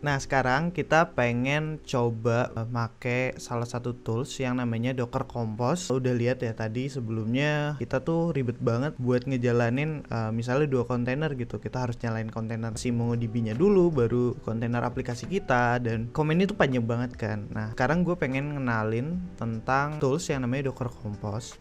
Nah, sekarang kita pengen coba make salah satu tools yang namanya Docker Compose. Udah lihat ya tadi sebelumnya kita tuh ribet banget buat ngejalanin misalnya 2 kontainer gitu. Kita harus nyalain kontainer si MongoDB-nya dulu, baru kontainer aplikasi kita, dan komen itu panjang banget kan. Nah, sekarang gue pengen ngenalin tentang tools yang namanya Docker Compose.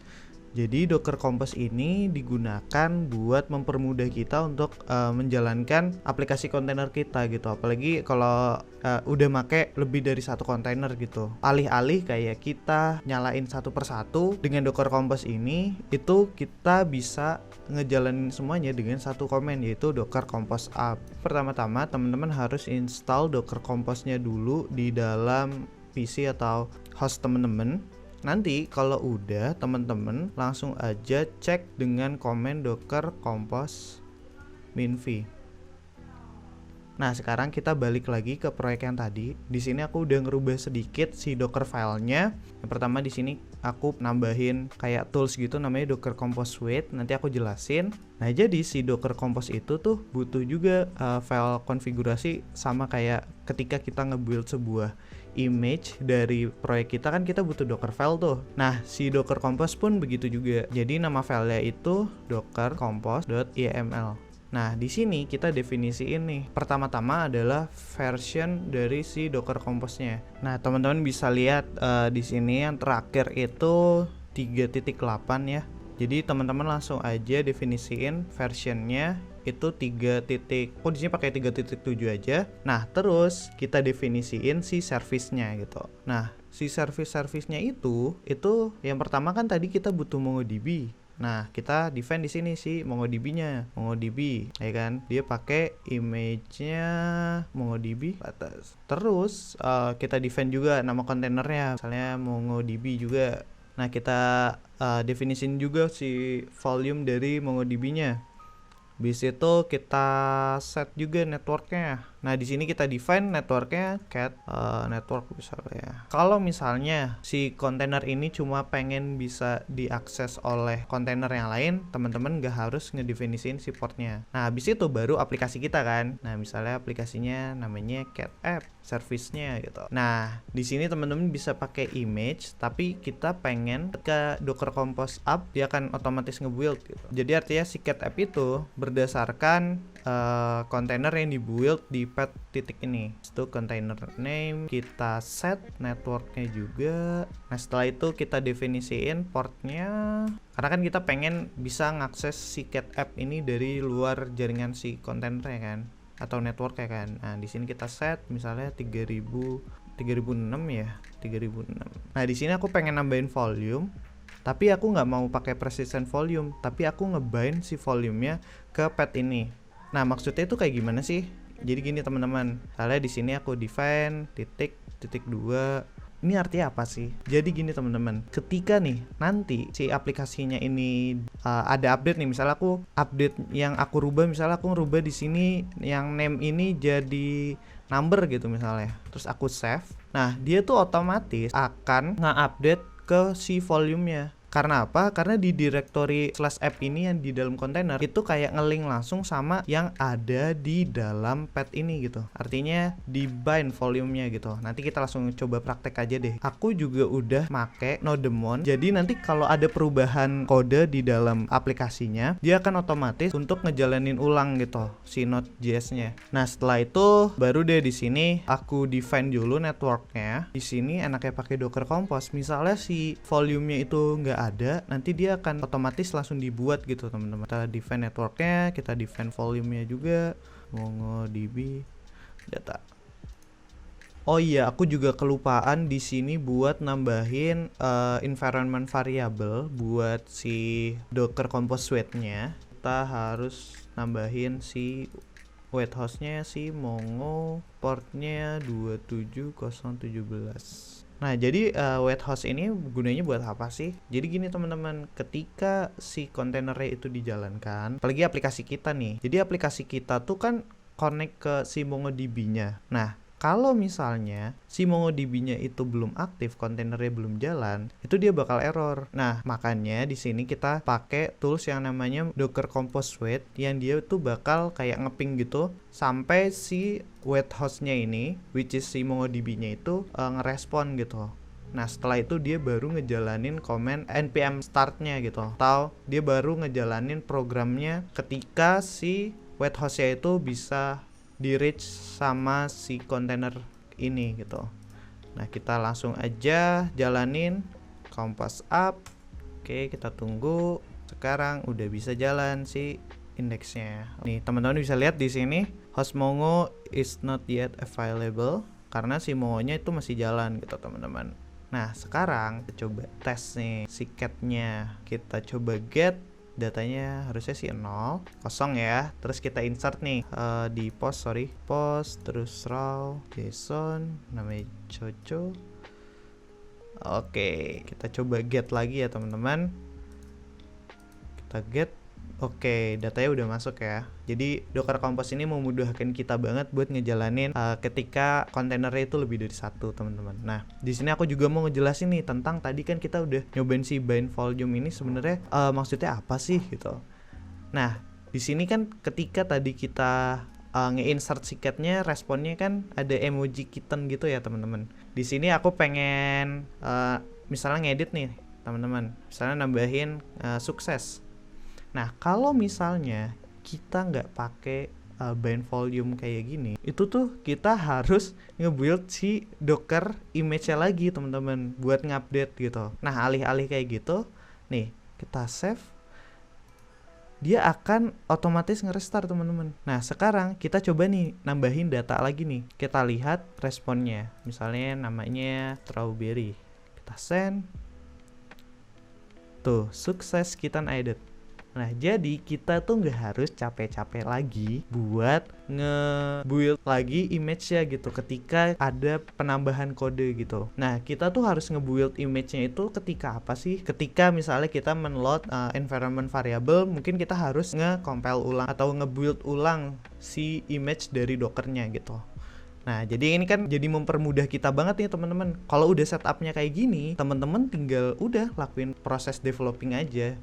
Jadi Docker Compose ini digunakan buat mempermudah kita untuk menjalankan aplikasi kontainer kita gitu. Apalagi kalau udah make lebih dari satu kontainer gitu. Alih-alih kayak kita nyalain satu persatu, dengan Docker Compose ini itu kita bisa ngejalanin semuanya dengan satu command, yaitu Docker Compose app. Pertama-tama teman-teman harus install Docker Compose-nya dulu di dalam PC atau host teman-teman. Nanti kalau udah, teman-teman langsung aja cek dengan komen docker compose minv. Nah, sekarang kita balik lagi ke proyek yang tadi. Di sini aku udah ngerubah sedikit si docker filenya. Yang pertama di sini aku nambahin kayak tools gitu namanya Docker Compose Suite. Nanti aku jelasin. Nah, jadi si Docker Compose itu tuh butuh juga file konfigurasi sama kayak ketika kita nge-build sebuah image dari proyek kita, kan kita butuh docker file tuh. Nah, si Docker Compose pun begitu juga. Jadi nama filenya itu dockercompose.yml. Nah, di sini kita definisiin nih. Pertama-tama adalah version dari si Docker Compose-nya. Nah, teman-teman bisa lihat di sini yang terakhir itu 3.8 ya. Jadi teman-teman langsung aja definisiin versionnya itu 3. Di sini pakai 3.7 aja. Nah, terus kita definisiin si service-nya gitu. Nah, si service-nya itu yang pertama kan tadi kita butuh MongoDB. Nah, kita define di sini si MongoDB-nya, MongoDB, ya kan? Dia pakai image-nya MongoDB atas. Terus kita define juga nama kontainernya, misalnya MongoDB juga. Nah, kita definisin juga si volume dari MongoDB-nya. Bis itu kita set juga networknya. Nah, di sini kita define networknya cat network misalnya. Kalau misalnya si kontainer ini cuma pengen bisa diakses oleh kontainer yang lain, teman-teman nggak harus ngedefinisin si portnya. Nah, habis itu baru aplikasi kita kan. Nah, misalnya aplikasinya namanya cat app service-nya gitu. Nah, di sini teman-teman bisa pakai image, tapi kita pengen ke Docker Compose app dia akan otomatis nge-build gitu. Jadi artinya si cat app itu berdasarkan kontainer yang dibuild di path titik ini. Itu container name, kita set networknya juga. Nah, setelah itu kita definisiin portnya, karena kan kita pengen bisa ngakses si cat app ini dari luar jaringan si kontainernya kan, atau network ya kan. Nah, di sini kita set misalnya 3006 ya, 3006. Nah, di sini aku pengen nambahin volume, tapi aku nggak mau pakai persistent volume, tapi aku ngebind si volumenya ke path ini. Nah, maksudnya itu kayak gimana sih? Jadi gini teman-teman, misalnya di sini aku define titik 2. Ini artinya apa sih? Jadi gini teman-teman, ketika nih nanti si aplikasinya ini ada update nih, misalnya aku update yang aku rubah, misalnya aku ngerubah di sini yang name ini jadi number gitu misalnya, terus aku save. Nah, dia tuh otomatis akan nge-update ke si volumenya. Karena apa? Karena di directory /app ini yang di dalam kontainer itu kayak nge-link langsung sama yang ada di dalam path ini gitu. Artinya di bind volumenya gitu. Nanti kita langsung coba praktek aja deh. Aku juga udah make Nodemon. Jadi nanti kalau ada perubahan kode di dalam aplikasinya, dia akan otomatis untuk ngejalanin ulang gitu si Node.js-nya. Nah, setelah itu baru deh di sini aku define dulu networknya. Di sini enaknya pakai Docker Compose. Misalnya si volumenya itu nggak ada, nanti dia akan otomatis langsung dibuat gitu teman-teman. Kita define networknya, kita define volumenya juga, MongoDB data. Oh iya, aku juga kelupaan di sini buat nambahin environment variable buat si Docker Compose Suite-nya. Kita harus nambahin si wait host-nya si Mongo, portnya 27017. Nah, jadi wait host ini gunanya buat apa sih? Jadi gini teman-teman, ketika si kontainernya itu dijalankan, apalagi aplikasi kita nih. Jadi aplikasi kita tuh kan connect ke si MongoDB-nya. Nah, kalau misalnya si MongoDB-nya itu belum aktif, kontainernya belum jalan, itu dia bakal error. Nah, makanya di sini kita pakai tools yang namanya Docker Compose Wait, yang dia tuh bakal kayak ngeping gitu sampai si wait host-nya ini, which is si MongoDB-nya itu ngerespon gitu. Nah, setelah itu dia baru ngejalanin command npm start-nya gitu, atau dia baru ngejalanin programnya ketika si wait host-nya itu bisa di reach sama si kontainer ini gitu. Nah, kita langsung aja jalanin compose up. Oke, kita tunggu. Sekarang udah bisa jalan si indeksnya. Nih, teman-teman bisa lihat di sini host Mongo is not yet available karena si Mongo-nya itu masih jalan gitu, teman-teman. Nah, sekarang kita coba tes nih si cat-nya. Kita coba get, datanya harusnya sih 0, kosong ya. Terus kita insert nih di post, terus raw json namanya Coco. Oke, kita coba get lagi ya teman-teman. Kita get. Oke, datanya udah masuk ya. Jadi Docker Compose ini memudahkan kita banget buat ngejalanin ketika kontainernya itu lebih dari satu, teman-teman. Nah, di sini aku juga mau ngejelasin nih tentang tadi kan kita udah nyobain si bind volume ini sebenarnya maksudnya apa sih gitu. Nah, di sini kan ketika tadi kita nge-insert si cat-nya, responnya kan ada emoji kitten gitu ya, teman-teman. Di sini aku pengen misalnya ngedit nih, teman-teman. Misalnya nambahin sukses. Nah, kalau misalnya kita nggak pakai bind volume kayak gini, itu tuh kita harus nge-build si Docker image-nya lagi, teman-teman, buat ngupdate gitu. Nah, alih-alih kayak gitu, nih, kita save, dia akan otomatis nge-restart, teman-teman. Nah, sekarang kita coba nih nambahin data lagi nih. Kita lihat responnya. Misalnya namanya strawberry. Kita send. Tuh, sukses kita added. Nah, jadi kita tuh nggak harus capek-capek lagi buat nge-build lagi image-nya gitu ketika ada penambahan kode gitu. Nah, kita tuh harus nge-build image-nya itu ketika apa sih? Ketika misalnya kita men-load environment variable, mungkin kita harus nge-compile ulang atau nge-build ulang si image dari Docker-nya gitu. Nah, jadi ini kan jadi mempermudah kita banget nih, teman-teman. Kalau udah setup-nya kayak gini, teman-teman tinggal udah lakuin proses developing aja.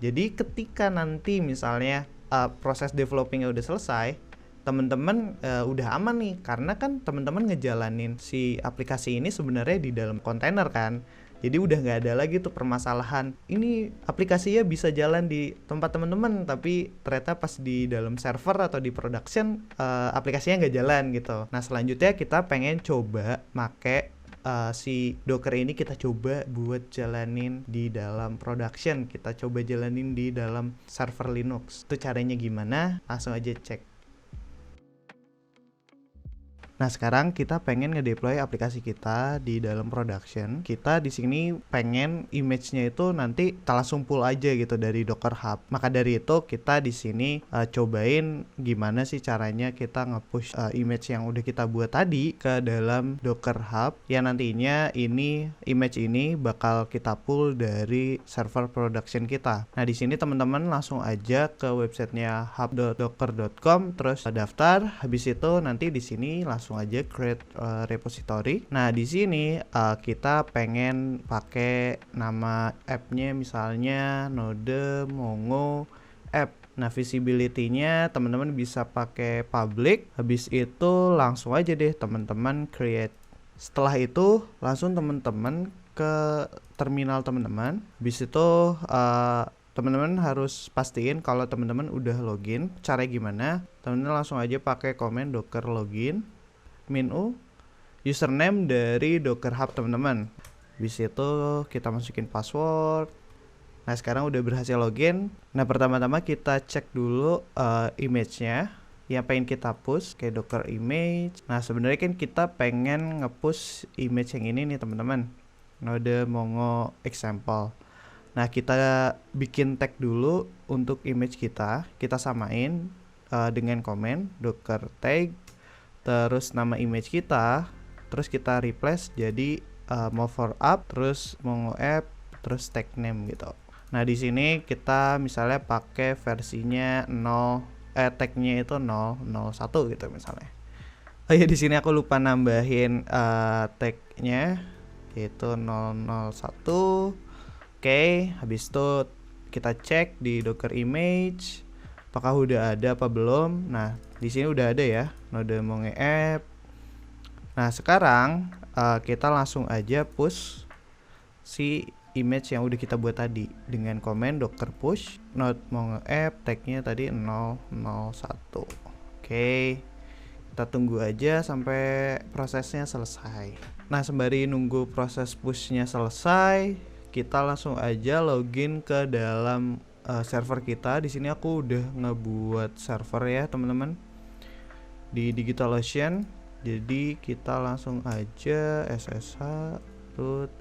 Jadi ketika nanti misalnya proses developingnya udah selesai, teman-teman udah aman nih, karena kan teman-teman ngejalanin si aplikasi ini sebenarnya di dalam kontainer kan. Jadi udah nggak ada lagi tuh permasalahan. Ini aplikasinya bisa jalan di tempat teman-teman, tapi ternyata pas di dalam server atau di production aplikasinya nggak jalan gitu. Nah, selanjutnya kita pengen coba make si Docker ini kita coba buat jalanin di dalam production, kita coba jalanin di dalam server Linux. Itu caranya gimana? Langsung aja cek. Nah, sekarang kita pengen ngedeploy aplikasi kita di dalam production. Kita di sini pengen image-nya itu nanti kita langsung pull aja gitu dari Docker Hub. Maka dari itu kita di sini cobain gimana sih caranya kita nge-push image yang udah kita buat tadi ke dalam Docker Hub, yang nantinya ini image ini bakal kita pull dari server production kita. Nah, di sini teman-teman langsung aja ke websitenya hub.docker.com, terus daftar. Habis itu nanti di sini langsung aja create repository. Nah, di sini kita pengen pakai nama app-nya misalnya Node Mongo app. Nah, visibility-nya teman-teman bisa pakai public. Habis itu langsung aja deh teman-teman create. Setelah itu langsung teman-teman ke terminal teman-teman. Habis itu teman-teman harus pastiin kalau teman-teman udah login. Caranya gimana? Teman-teman langsung aja pakai komen docker login -u username dari Docker Hub teman-teman. Habis itu kita masukin password. Nah, sekarang udah berhasil login. Nah, pertama-tama kita cek dulu image-nya yang pengen kita push kayak Docker image. Nah, sebenarnya kan kita pengen nge-push image yang ini nih teman-teman, Node Mongo example. Nah, kita bikin tag dulu untuk image kita samain dengan komen docker tag, terus nama image kita, terus kita replace jadi mover up, terus Mongo app, terus tag name gitu. Nah, di sini kita misalnya pakai versinya 0, tagnya itu 001 gitu misalnya. Oh ya, di sini aku lupa nambahin tag-nya yaitu 001. Oke, habis itu kita cek di Docker image apakah udah ada apa belum. Nah, di sini udah ada ya, node mongeapp. Nah, sekarang kita langsung aja push si image yang udah kita buat tadi dengan komen docker push node mongeapp tagnya tadi 001. Oke, kita tunggu aja sampai prosesnya selesai. Nah, sembari nunggu proses pushnya selesai, kita langsung aja login ke dalam server kita. Di sini aku udah ngebuat server ya teman-teman di DigitalOcean. Jadi kita langsung aja ssh root.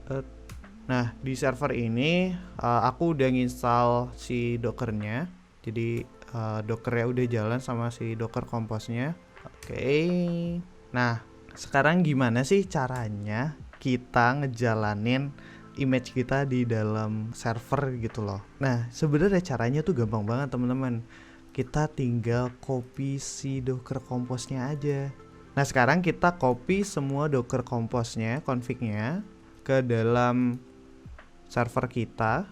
Nah, di server ini aku udah nginstal si dockernya. Jadi dockernya udah jalan sama si docker composnya. Oke. Nah, sekarang gimana sih caranya kita ngejalanin image kita di dalam server gitu loh. Nah, sebenarnya caranya tuh gampang banget teman-teman. Kita tinggal copy si docker composnya aja. Nah, sekarang kita copy semua docker composnya, config-nya ke dalam server kita,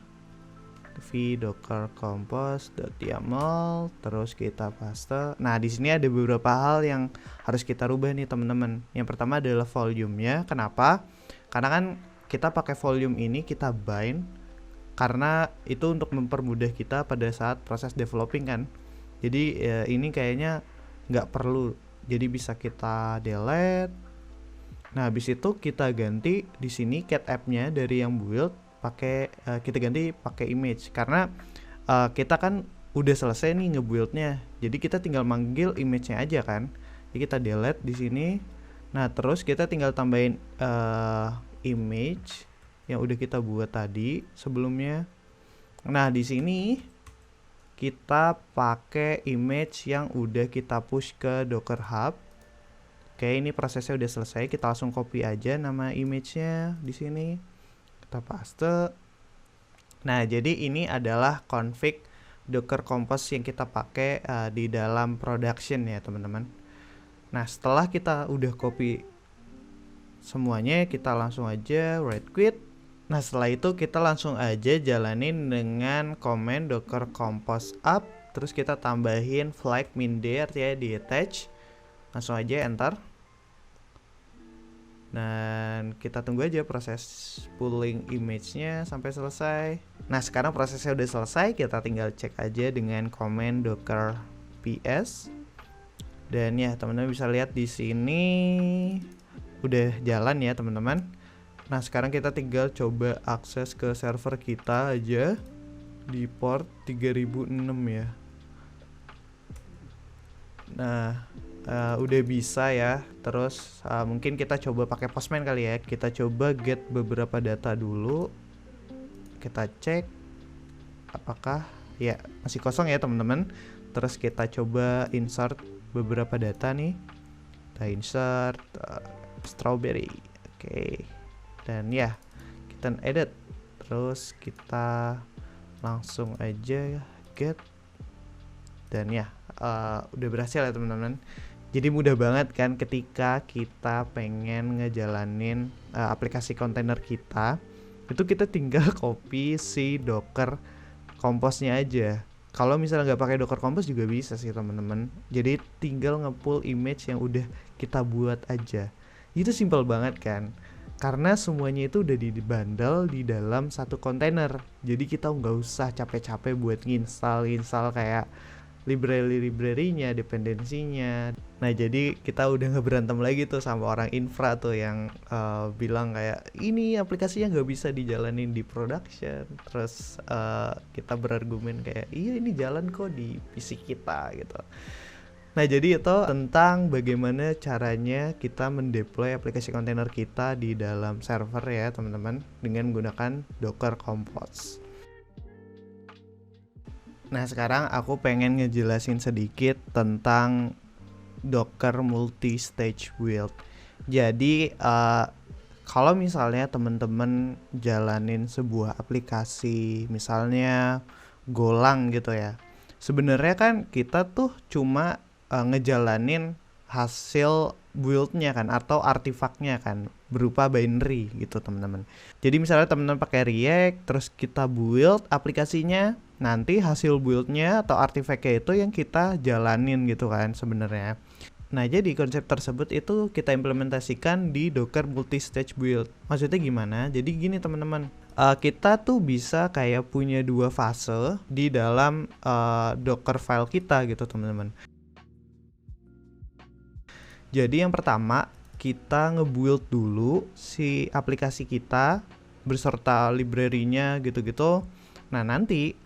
v-docker compose.yaml, terus kita paste. Nah, di sini ada beberapa hal yang harus kita rubah nih teman-teman. Yang pertama adalah volume-nya. Kenapa? Karena kan kita pakai volume ini kita bind karena itu untuk mempermudah kita pada saat proses developing kan. Jadi ini kayaknya nggak perlu. Jadi bisa kita delete. Nah, habis itu kita ganti di sini cat app-nya dari yang build pakai kita ganti pakai image karena kita kan udah selesai nih ngebuildnya. Jadi kita tinggal manggil image-nya aja kan. Jadi kita delete di sini. Nah, terus kita tinggal tambahin image yang udah kita buat tadi sebelumnya. Nah, di sini kita pakai image yang udah kita push ke Docker Hub. Oke, ini prosesnya udah selesai. Kita langsung copy aja nama image-nya di sini. Kita paste. Nah, jadi ini adalah config Docker Compose yang kita pakai di dalam production ya, teman-teman. Nah, setelah kita udah copy semuanya, kita langsung aja right quit. Nah, setelah itu kita langsung aja jalanin dengan command docker compose up, terus kita tambahin flag min_dir ya di attach. Langsung aja enter. Dan kita tunggu aja proses pulling image-nya sampai selesai. Nah, sekarang prosesnya udah selesai, kita tinggal cek aja dengan command docker ps. Dan ya, teman-teman bisa lihat di sini udah jalan ya, teman-teman. Nah, sekarang kita tinggal coba akses ke server kita aja di port 3006 ya. Nah, udah bisa ya. Terus mungkin kita coba pakai Postman kali ya. Kita coba get beberapa data dulu. Kita cek apakah ya masih kosong ya, teman-teman. Terus kita coba insert beberapa data nih. Kita insert strawberry. Oke. Dan ya, kita edit. Terus kita langsung aja get. Dan ya, udah berhasil ya teman-teman. Jadi mudah banget kan ketika kita pengen ngejalanin aplikasi kontainer kita, itu kita tinggal copy si Docker Compose-nya aja. Kalau misalnya nggak pakai Docker Compose juga bisa sih teman-teman. Jadi tinggal nge-pull image yang udah kita buat aja. Itu simple banget kan. Karena semuanya itu udah dibundle di dalam satu kontainer. Jadi kita nggak usah capek-capek buat nginstal kayak library-nya, dependensinya. Nah, jadi kita udah nggak berantem lagi tuh sama orang infra tuh yang bilang kayak ini aplikasinya nggak bisa dijalanin di production. Terus kita berargumen kayak iya ini jalan kok di PC kita gitu. Nah, jadi itu tentang bagaimana caranya kita mendeploy aplikasi kontainer kita di dalam server ya teman-teman dengan menggunakan Docker Compose. Nah, sekarang aku pengen ngejelasin sedikit tentang Docker multi-stage build. Jadi kalau misalnya teman-teman jalanin sebuah aplikasi misalnya Golang gitu ya, sebenarnya kan kita tuh cuma ngejalanin hasil build-nya kan atau artifaknya kan berupa binary gitu teman-teman. Jadi misalnya teman-teman pakai React terus kita build aplikasinya, nanti hasil build-nya atau artifaknya itu yang kita jalanin gitu kan sebenarnya. Nah, jadi konsep tersebut itu kita implementasikan di Docker multi-stage build. Maksudnya gimana? Jadi gini teman-teman, kita tuh bisa kayak punya 2 fase di dalam Docker file kita gitu teman-teman. Jadi yang pertama, kita nge-build dulu si aplikasi kita beserta library-nya gitu-gitu. Nah, nanti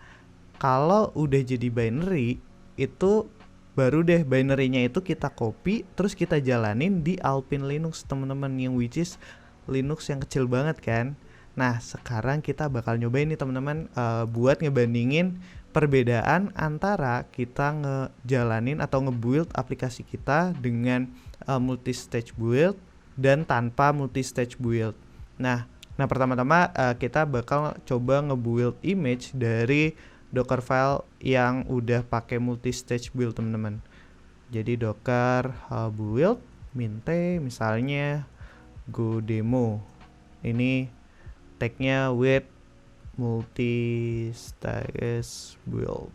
kalau udah jadi binary, itu baru deh binary-nya itu kita copy terus kita jalanin di Alpine Linux teman-teman, yang which is Linux yang kecil banget kan. Nah, sekarang kita bakal nyobain nih teman-teman buat ngebandingin perbedaan antara kita ngejalanin atau ngebuild aplikasi kita dengan multi-stage build dan tanpa multi-stage build. Nah pertama-tama kita bakal coba ngebuild image dari Docker file yang udah pakai multi-stage build teman-teman. Jadi Docker build minte misalnya go demo. Ini tagnya with multi-stage build.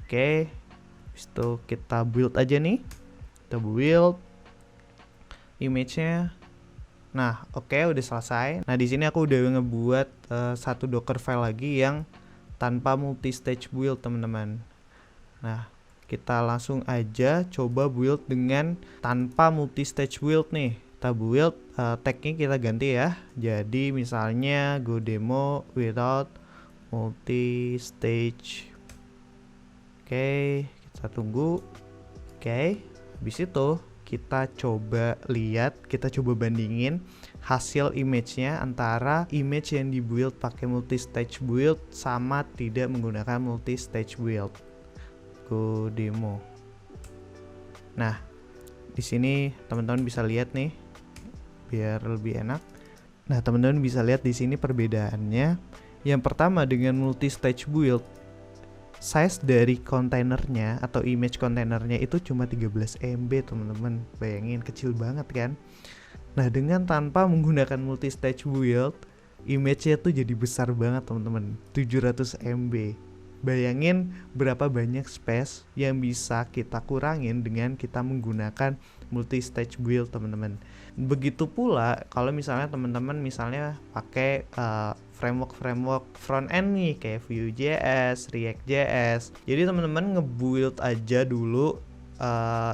Oke, itu kita build aja nih. Kita build image-nya. Nah, oke, udah selesai. Nah, di sini aku udah ngebuat satu Docker file lagi yang tanpa multi-stage build teman-teman. Nah, kita langsung aja coba build dengan tanpa multi-stage build nih. Kita build tagnya kita ganti ya. Jadi misalnya go demo without multi-stage. Oke, kita tunggu. Oke, habis itu kita coba lihat, kita coba bandingin hasil image-nya antara image yang dibuild pakai multi-stage build sama tidak menggunakan multi-stage build. Go demo. Nah, di sini teman-teman bisa lihat nih, biar lebih enak. Nah, teman-teman bisa lihat di sini perbedaannya. Yang pertama dengan multi-stage build, size dari kontainernya atau image kontainernya itu cuma 13 MB teman-teman. Bayangin, kecil banget kan. Nah, dengan tanpa menggunakan multi-stage build, image-nya tuh jadi besar banget teman-teman, 700 MB. Bayangin berapa banyak space yang bisa kita kurangin dengan kita menggunakan multi-stage build teman-teman. Begitu pula kalau misalnya teman-teman misalnya pakai framework front end nih kayak Vue.js, React.js. Jadi teman-teman ngebuild aja dulu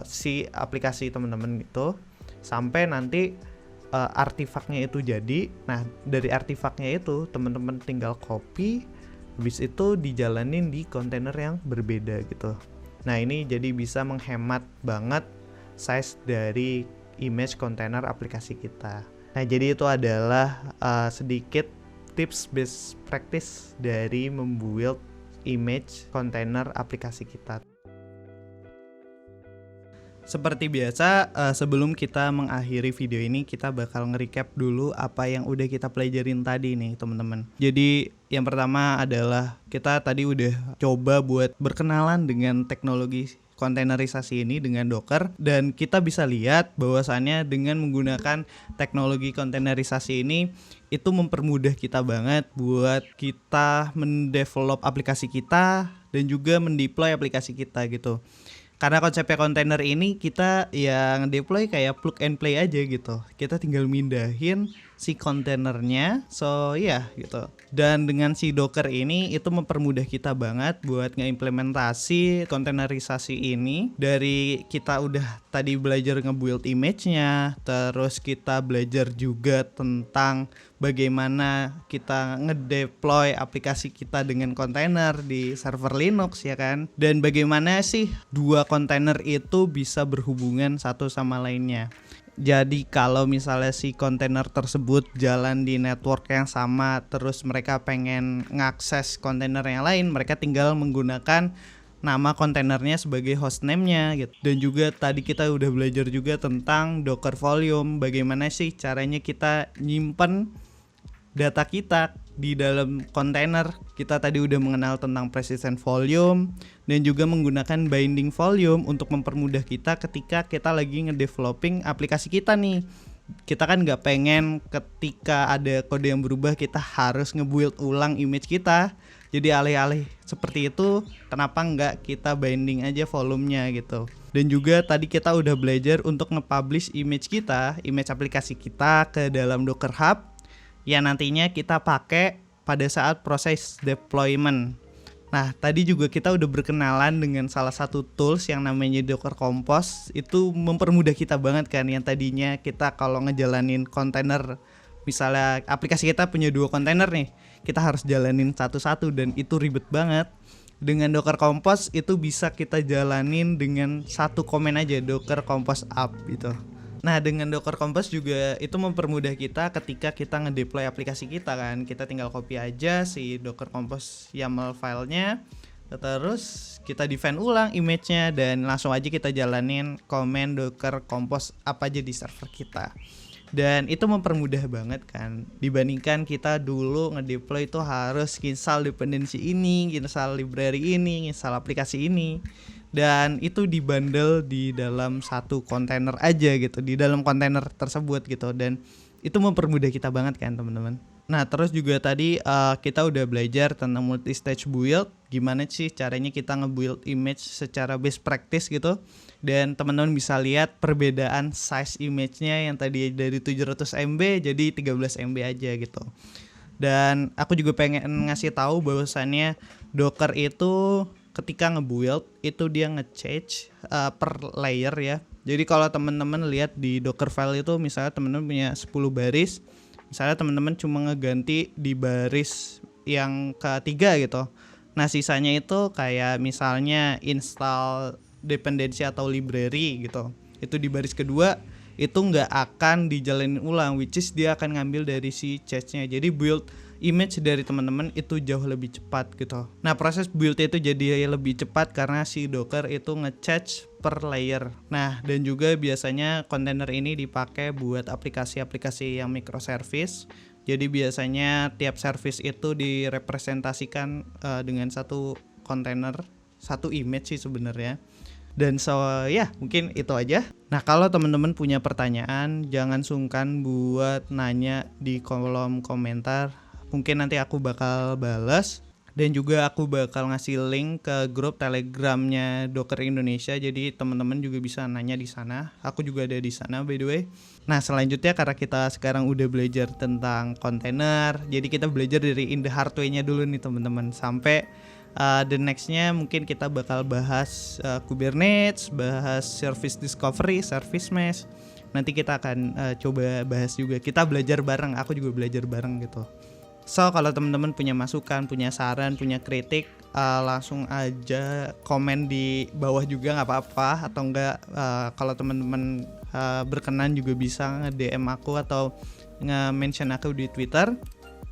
si aplikasi teman-teman gitu sampai nanti artifaknya itu jadi. Nah, dari artifaknya itu teman-teman tinggal copy, habis itu dijalanin di kontainer yang berbeda gitu. Nah, ini jadi bisa menghemat banget size dari image kontainer aplikasi kita. Nah, jadi itu adalah sedikit tips best practice dari membuild image kontainer aplikasi kita. Seperti biasa, sebelum kita mengakhiri video ini, kita bakal nge-recap dulu apa yang udah kita pelajarin tadi nih teman-teman. Jadi yang pertama adalah kita tadi udah coba buat berkenalan dengan teknologi kontainerisasi ini dengan Docker, dan kita bisa lihat bahwasannya dengan menggunakan teknologi kontainerisasi ini itu mempermudah kita banget buat kita mendevelop aplikasi kita dan juga mendeploy aplikasi kita gitu. Karena konsepnya kontainer ini kita yang deploy kayak plug and play aja gitu. Kita tinggal mindahin si kontainernya. So ya gitu. Dan dengan si Docker ini itu mempermudah kita banget buat ngeimplementasi kontainerisasi ini. Dari kita udah tadi belajar nge-build image-nya, terus kita belajar juga tentang bagaimana kita ngedeploy aplikasi kita dengan kontainer di server Linux ya kan. Dan bagaimana sih dua kontainer itu bisa berhubungan satu sama lainnya. Jadi kalau misalnya si kontainer tersebut jalan di network yang sama, terus mereka pengen ngakses kontainer yang lain, mereka tinggal menggunakan nama kontainernya sebagai hostname-nya gitu. Dan juga tadi kita udah belajar juga tentang Docker Volume, bagaimana sih caranya kita nyimpen data kita di dalam kontainer. Kita tadi udah mengenal tentang persistent volume dan juga menggunakan binding volume untuk mempermudah kita ketika kita lagi ngedeveloping aplikasi kita nih. Kita kan nggak pengen ketika ada kode yang berubah kita harus nge-build ulang image kita. Jadi alih-alih seperti itu, kenapa nggak kita binding aja volumenya gitu. Dan juga tadi kita udah belajar untuk nge-publish image kita, image aplikasi kita ke dalam Docker Hub yang nantinya kita pakai pada saat proses deployment. Nah, tadi juga kita udah berkenalan dengan salah satu tools yang namanya Docker Compose. Itu mempermudah kita banget kan, yang tadinya kita kalau ngejalanin kontainer, misalnya aplikasi kita punya 2 kontainer nih, kita harus jalanin satu-satu dan itu ribet banget. Dengan Docker Compose itu bisa kita jalanin dengan satu komen aja, Docker Compose up gitu. Nah, dengan Docker Compose juga itu mempermudah kita ketika kita ngedeploy aplikasi kita kan. Kita tinggal copy aja si Docker Compose YAML filenya, terus kita define ulang image-nya dan langsung aja kita jalanin komen Docker Compose apa aja di server kita. Dan itu mempermudah banget kan, dibandingkan kita dulu ngedeploy itu harus install dependency ini, install library ini, install aplikasi ini. Dan itu dibundle di dalam satu kontainer aja gitu, di dalam kontainer tersebut gitu. Dan itu mempermudah kita banget kan teman-teman. Nah terus juga tadi kita udah belajar tentang multi-stage build. Gimana sih caranya kita nge-build image secara best practice gitu. Dan teman-teman bisa lihat perbedaan size image-nya yang tadi dari 700 MB jadi 13 MB aja gitu. Dan aku juga pengen ngasih tahu bahwasannya Docker itu ketika nge-build itu dia nge-change per layer ya. Jadi kalau teman-teman lihat di Docker file itu misalnya teman-teman punya 10 baris, misalnya teman-teman cuma ngeganti di baris yang ketiga gitu. Nah sisanya itu kayak misalnya install dependency atau library gitu, itu di baris kedua itu nggak akan dijalanin ulang, which is dia akan ngambil dari si change-nya. Jadi build image dari teman-teman itu jauh lebih cepat gitu. Nah proses build itu jadi lebih cepat karena si Docker itu nge-change per layer. Nah dan juga biasanya kontainer ini dipakai buat aplikasi-aplikasi yang microservice. Jadi biasanya tiap service itu direpresentasikan dengan satu kontainer, satu image sih sebenarnya. Dan mungkin itu aja. Nah kalau teman-teman punya pertanyaan jangan sungkan buat nanya di kolom komentar. Mungkin nanti aku bakal balas. Dan juga aku bakal ngasih link ke grup Telegramnya Docker Indonesia. Jadi teman-teman juga bisa nanya di sana. Aku juga ada di sana by the way. Nah selanjutnya karena kita sekarang udah belajar tentang kontainer, jadi kita belajar dari in the hard way-nya dulu nih teman-teman. Sampai the next-nya mungkin kita bakal bahas Kubernetes, bahas service discovery, service mesh. Nanti kita akan coba bahas juga. Kita belajar bareng, aku juga belajar bareng gitu. So kalau teman-teman punya masukan, punya saran, punya kritik, langsung aja komen di bawah juga nggak apa-apa. Atau enggak kalau teman-teman berkenan juga bisa nge-DM aku atau nge-mention aku di Twitter.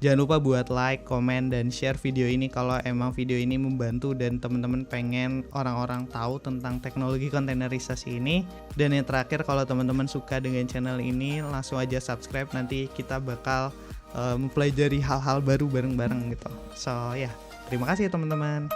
Jangan lupa buat like, komen, dan share video ini kalau emang video ini membantu dan teman-teman pengen orang-orang tahu tentang teknologi kontainerisasi ini. Dan yang terakhir kalau teman-teman suka dengan channel ini langsung aja subscribe, nanti kita bakal mempelajari hal-hal baru bareng-bareng gitu. So terima kasih teman-teman.